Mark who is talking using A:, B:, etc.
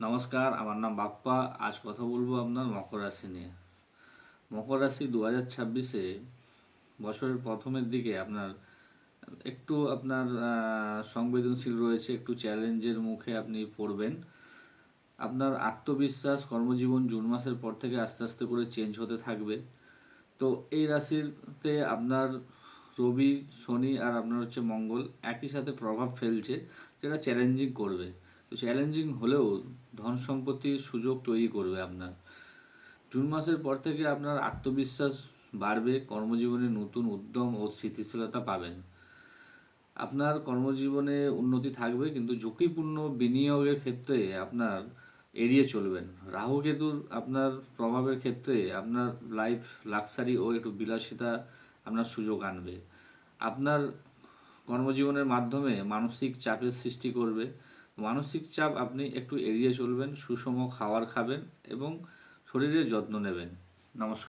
A: নমস্কার, আমার নাম বাপ্পা। আজ কথা বলবো আপনার মকর রাশি নিয়ে। মকর রাশি 2026-এ বছরের প্রথমের দিকে আপনার সংবেদনশীল রয়েছে, একটু চ্যালেঞ্জের মুখে আপনি পড়বেন। আপনার আত্মবিশ্বাস কর্মজীবন জুন মাসের পর থেকে আস্তে আস্তে করে চেঞ্জ হতে থাকবে। তো এই রাশিতে আপনার রবি, শনি আর আপনার মঙ্গল একই সাথে প্রভাব ফেলছে, যেটা চ্যালেঞ্জিং করবে। তো চ্যালেঞ্জিং হলেও ধন সম্পত্তির সুযোগ তৈরি করবে আপনার। জুন মাসের পর থেকে আপনার আত্মবিশ্বাস বাড়বে, কর্মজীবনে নতুন উদ্যম ও স্থিতিশীলতা পাবেন। আপনার কর্মজীবনে উন্নতি থাকবে, কিন্তু ঝুঁকিপূর্ণ বিনিয়োগের ক্ষেত্রে আপনার এড়িয়ে চলবেন। রাহু কেতুর আপনার প্রভাবের ক্ষেত্রে আপনার লাইফ লাক্সারি ও একটু বিলাসিতা আপনার সুযোগ আনবে। আপনার কর্মজীবনের মাধ্যমে মানসিক চাপের সৃষ্টি করবে। মানসিক চাপ আপনি একটু এড়িয়ে চলবেন, সুষম খাবার খাবেন এবং শরীরের যত্ন নেবেন। নমস্কার।